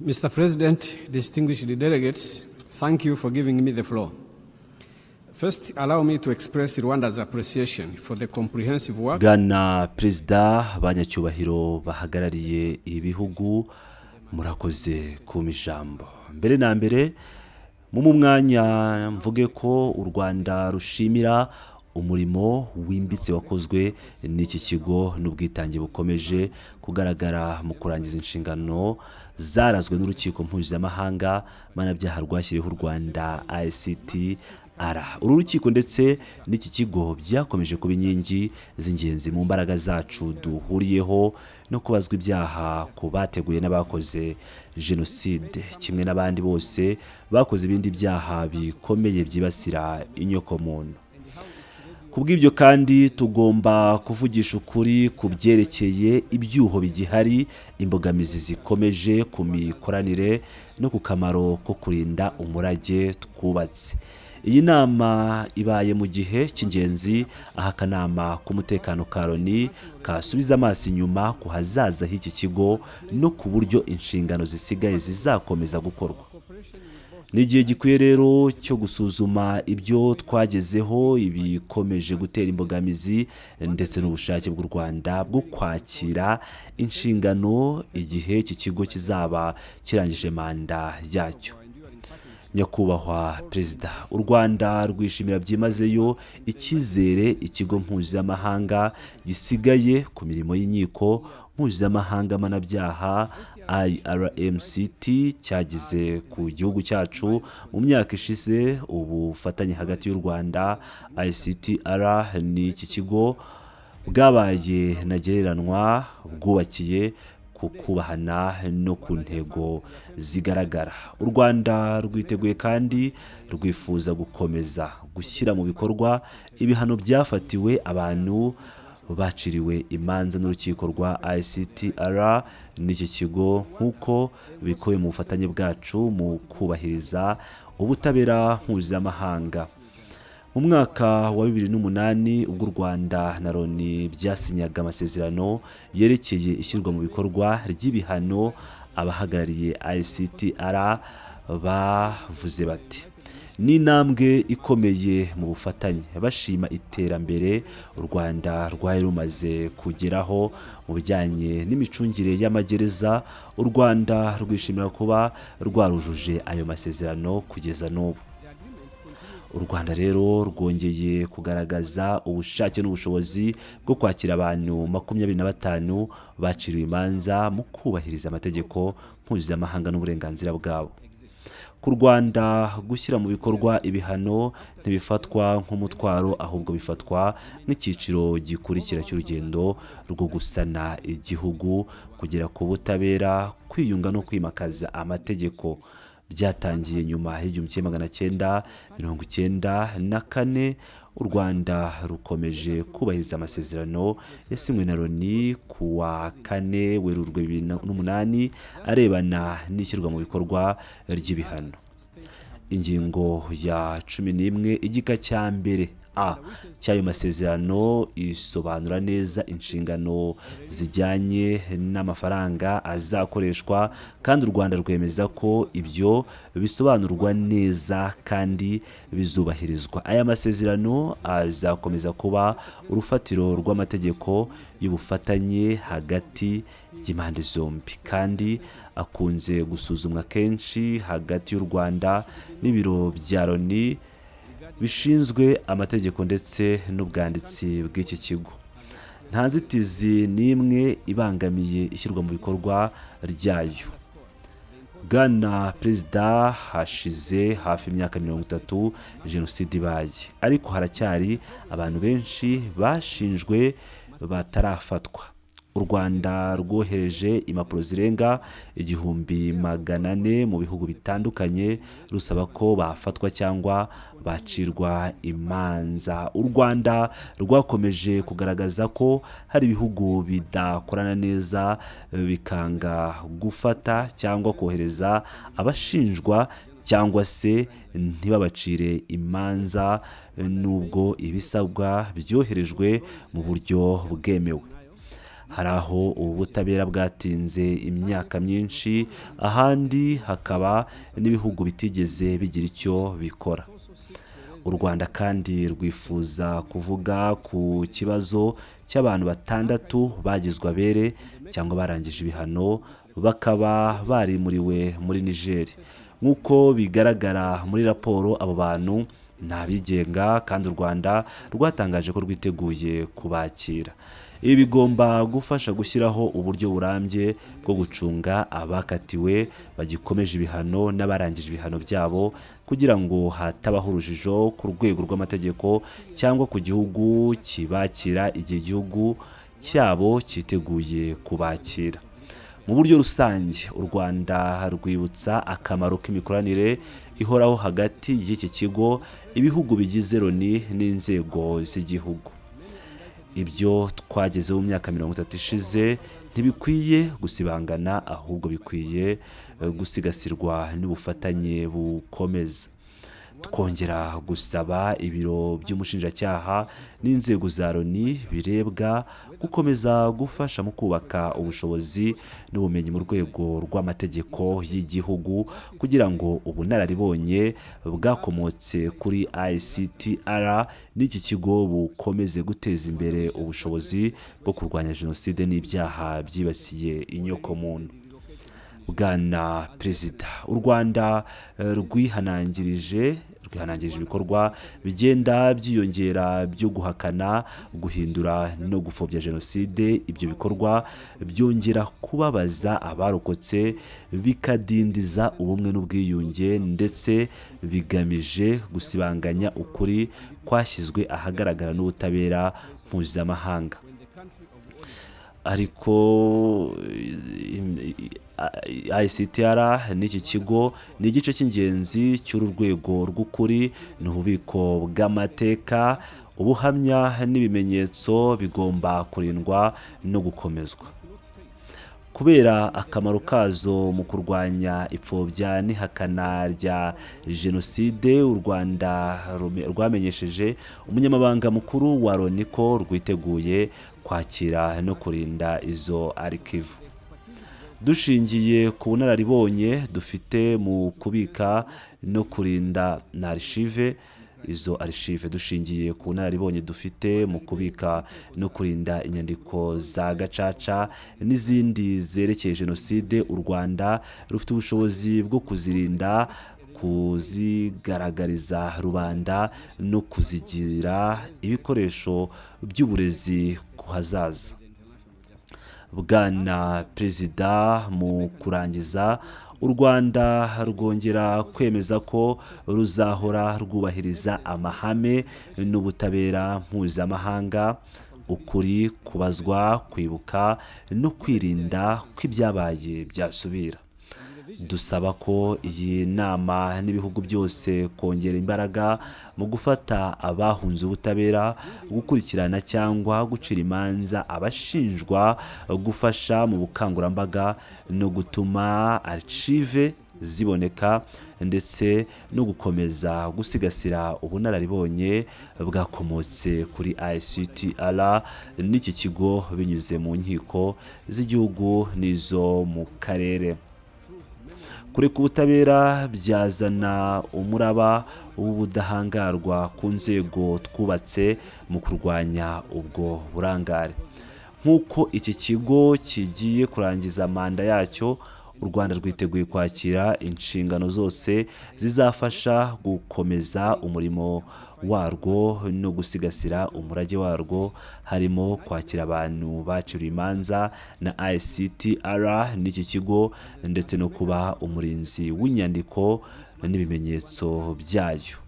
Mr. President, distinguished delegates, thank you for giving me the floor. First, allow me to express Rwanda's appreciation for the comprehensive work. Bwana Perezida, banyacyubahiro bahagarariye ibihugu, murakoze ku mijambo. Mbere na mbere, mu mwanya mvuge ko u Rwanda rushimira umurimo wimbitse wakozwe n'iki kigo n'ubwitange bukomeje kugaragara mu kurangiza inshingano zarazwe n'urukiko mpuzamahanga mpanabyaha rwashyiriweho u Rwanda ICTR. Uru rukiko ndetse n'iki kigo byakomeje kuba inkingi z'ingenzi mu mbaraga zacu duhuriyeho no kubazwa ibyaha ku bateguye n'abakoze Jenoside, kimwe n'abandi bose bakoze ibindi byaha bikomeye byibasira inyokomuntu. Kubw'ibyo kandi tugomba kuvugisha ukuri ku byerekeye ibyuho bigihari, imbogamizi zikomeje ku mikoranire no ku kamaro ko kurinda umurage twubatse. Iyi nama ibaye mu gihe cy'ingenzi, aha akanama k'umutekano ka Loni kasubiza amaso inyuma ku hazaza h'iki kigo no ku buryo inshingano zisigaye zizakomeza gukorwa. Ni igihe gikwiye rero cyo gusuzuma ibyo twagezeho, ibikomeje gutera imbogamizi ndetse n'ubushake bw'u Rwanda bwo kwakira inshingano igihe iki kigo kizaba kirangije manda yacyo. Nyakubahwa Perezida, u Rwanda rwishimira byimazeyo icyizere ikigo mpuzamahanga gisigaye ku mirimo y'inkiko mpuzamahanga mpanabyaha IRMCT cyagize ku gihugu cyacu mu myaka ishize. Ubufatanye hagati y'u Rwanda ICTR n'iki kigo bwabaye ntagereranywa, bwubakiye ku kubahana no ku ntego zigaragara. U Rwanda rwiteguye kandi rwifuza gukomeza gushyira mu bikorwa ibihano byafatiwe abantu baciriwe imanza n'urukiko rwa ICTR n'iki kigo, nk'uko bikubiye mu bufatanye bwacu mu kubahiriza ubutabera mpuzamahanga. Mu mwaka wa 2008 ubwo u Rwanda na Loni byasinyaga amasezerano yerekeye ishyirwa mu bikorwa ry'ibihano, abahagarariye ICTR bavuze bati ni intambwe ikomeye mu bufatanye, bashima iterambere u Rwanda rwari rumaze kugeraho mu bijyanye n'imicungire y'amagereza. U Rwanda rwishimira kuba rwarujuje ayo masezerano kugeza n'ubu. U Rwanda rero rwongeye kugaragaza ubushake n'ubushobozi bwo kwakira abantu 25 baciriwe imanza mu kubahiriza amategeko mpuzamahanga n'uburenganzira bwabo. Ku Rwanda gushyira mu bikorwa ibihano ntibifatwa nk'umutwaro, ahubwo bifatwa nk'icyiciro gikurikira cy'urugendo rwo gusana igihugu, kugera ku butabera, kwiyunga no kwimakaza amategeko. Byatangiye nyuma y'1994. U Rwanda rukomeje kubahiriza amasezerano yasinywe na Loni ku wa 4 Werurwe 2008 arebana n'ishyirwa mu bikorwa ry'ibihano. Ingingo ya 11 igika cya mbere A cy'ayo masezerano isobanura neza inshingano zijyanye n'amafaranga azakoreshwa, kandi u Rwanda rwemeza ko ibyo bisobanurwa neza kandi bizubahirizwa. Aya masezerano azakomeza kuba urufatiro rw'amategeko y'ubufatanye hagati y'impande zombi, kandi akunze gusuzumwa kenshi hagati y'u Rwanda n'ibiro bya Loni bishinzwe amategeko ndetse n'ubwanditsi bw'iki kigo. Nta nzitizi n'imwe ibangamiye ishyirwa mu bikorwa ryayo. Bwana Perezida, hashize hafi imyaka 30 Jenoside ibaye, ariko haracyari abantu benshi bashinjwe batarafatwa. U Rwanda rwohereje impapuro zirenga 1400 mu bihugu bitandukanye rusaba ko bafatwa cyangwa bacirwa imanza. U Rwanda rwakomeje kugaragaza ko hari ibihugu bidakorana neza, bikanga gufata cyangwa kohereza abashinjwa cyangwa se ntibabacire imanza nubwo ibisabwa byoherejwe mu buryo bwemewe. hari aho ubutabera bwatinze imyaka myinshi, ahandi hakaba n'ibihugu bitigeze bigira icyo bikora. U Rwanda kandi rwifuza kuvuga ku kibazo cy'abantu 6 bagizwe abere cyangwa barangije ibihano bakaba barimuriwe muri Niger. Nk'uko bigaragara muri raporo, abo bantu nta bigenga kandi u Rwanda rwatangaje ko rwiteguye kubakira. Ibi bigomba gufasha gushyiraho uburyo burambye bwo gucunga abakatiwe bagikomeje ibihano n'abarangije ibihano byabo, kugira ngo hatabaho urujijo ku rwego rw'amategeko cyangwa ku gihugu kibakira igihe igihugu cyabo cyiteguye kubakira. Mu buryo rusange, u Rwanda rwibutsa akamaro k'imikoranire ihoraho hagati y'iki kigo, ibihugu bigize Loni n'inzego z'igihugu. Ibyo twagezeho mu myaka 30 ishize ntibikwiye gusibangana, ahubwo bikwiye gusigasirwa n'ubufatanye bukomeza. Twongera gusaba ibiro by'umushinjacyaha n'inzego za Loni birebwa gukomeza gufasha mu kubaka ubushobozi n'ubumenyi mu rwego rw'amategeko y'igihugu, kugira ngo ubunararibonye bwakomotse kuri ICTR n'iki kigo bukomeze guteza imbere ubushobozi bwo kurwanya Jenoside n'ibyaha byibasiye inyokomuntu. Bwana Perezida, u Rwanda rwihanangirije ibikorwa bigenda byiyongera byo guhakana, guhindura no gupfobya Jenoside. Ibyo bikorwa byongera kubabaza abarokotse, bikadindiza ubumwe n'ubwiyunge, ndetse bigamije gusibanganya ukuri kwashyizwe ahagaragara n'ubutabera mpuzamahanga. Ariko ICTR n'iki kigo ni igice cy'ingenzi cy'uru rwego rw'ukuri n'ububiko bw'amateka. Ubuhamya n'ibimenyetso bigomba kurindwa no gukomezwa. Kubera akamaro kazo mu kurwanya ipfobya n'ihakana rya Jenoside, u Rwanda rwamenyesheje umunyamabanga mukuru wa Loni ko rwiteguye kwakira no kurinda izo archive. Dushingiye ku bunararibonye dufite mu kubika no kurinda na archive, izo archive dushingiye ku bunararibonye dufite mu kubika no kurinda inyandiko za gacaca n'izindi zerekeye Jenoside, u Rwanda rufite ubushobozi bwo kuzirinda, kuzigaragariza rubanda no kuzigira ibikoresho by'uburezi ku hazaza. Bwana Perezida, mu kurangiza, u Rwanda rwongera kwemeza ko ruzahora rwubahiriza amahame n'ubutabera mpuzamahanga, ukuri, kubazwa, kwibuka no kwirinda ko ibyabaye byasubira. Dusaba ko iyi nama n'ibihugu byose kongera imbaraga mu gufata abahunze ubutabera, gukurikirana cyangwa gucira imanza abashinjwa, gufasha mu bukangurambaga no gutuma archive ziboneka, ndetse no gukomeza gusigasira ubunararibonye bwakomotse kuri ICTR n'iki kigo binyuze mu nkiko z'igihugu n'izo mu karere. Kureka ubutabera byazana umuraba w'ubudahangarwa ku nzego twubatse mu kurwanya ubwo burangare. Nk'uko iki kigo kigiye kurangiza manda yacyo, u Rwanda rwiteguye kwakira inshingano zose zizafasha gukomeza umurimo warwo no gusigasira umurage warwo, harimo kwakira abantu baciriwe imanza na ICTR n'iki kigo, ndetse no kuba umurinzi w'inyandiko n'ibimenyetso byayo.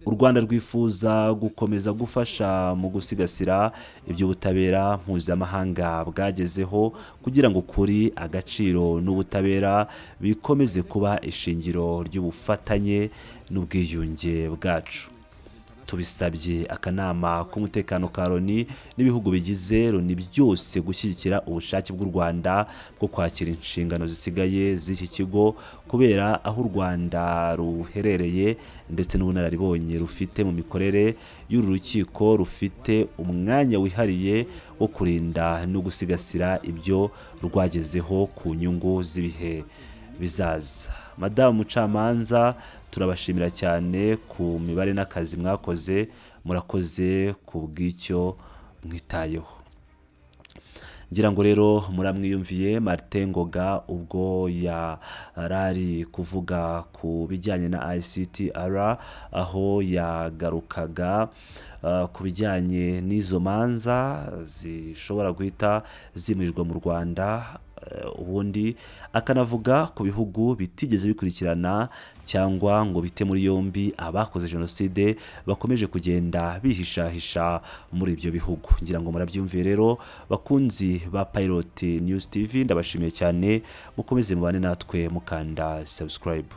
U Rwanda rwifuza gukomeza gufasha mu gusigasira iby'ubutabera mpuzamahanga bwagezeho, kugira ngo kuri agaciro n'ubutabera bikomeze kuba ishingiro ry'ubufatanye n'ubwiyunge bwacu. tubisabye akanama k'umutekano ka Loni n'ibihugu bigize Loni byose gushyigikira ubushake bw'u Rwanda bwo kwakira inshingano zisigaye z'iki kigo kubera aho u Rwanda ruherereye ndetse n'ubunararibonye rufite mu mikorere y'uru rukiko rufite umwanya wihariye wo kurinda no gusigasira ibyo rwagezeho ku nyungu z'ibihe bizaza. Madamu Mucamanza, turabashimira cyane ku mibare n'akazi mwakoze, murakoze ku bw'icyo mwitayeho. Ngira ngo rero muramwiyumviye Martin Ngoga ubwo yarari kuvuga ku bijyanye na ICTR, aho yagarukaga ku bijyanye n'izo manza zishobora guhita zimurirwa mu Rwanda, ubundi akanavuga ku bihugu bitigeze bikurikirana cyangwa ngo bite muri yombi abakoze Jenoside bakomeje kugenda bihishahisha muri ibyo bihugu. Ngira ngo murabyumviye rero bakunzi ba Pilot News TV, ndabashimiye cyane, mukomeze mubane natwe mukanda subscribe.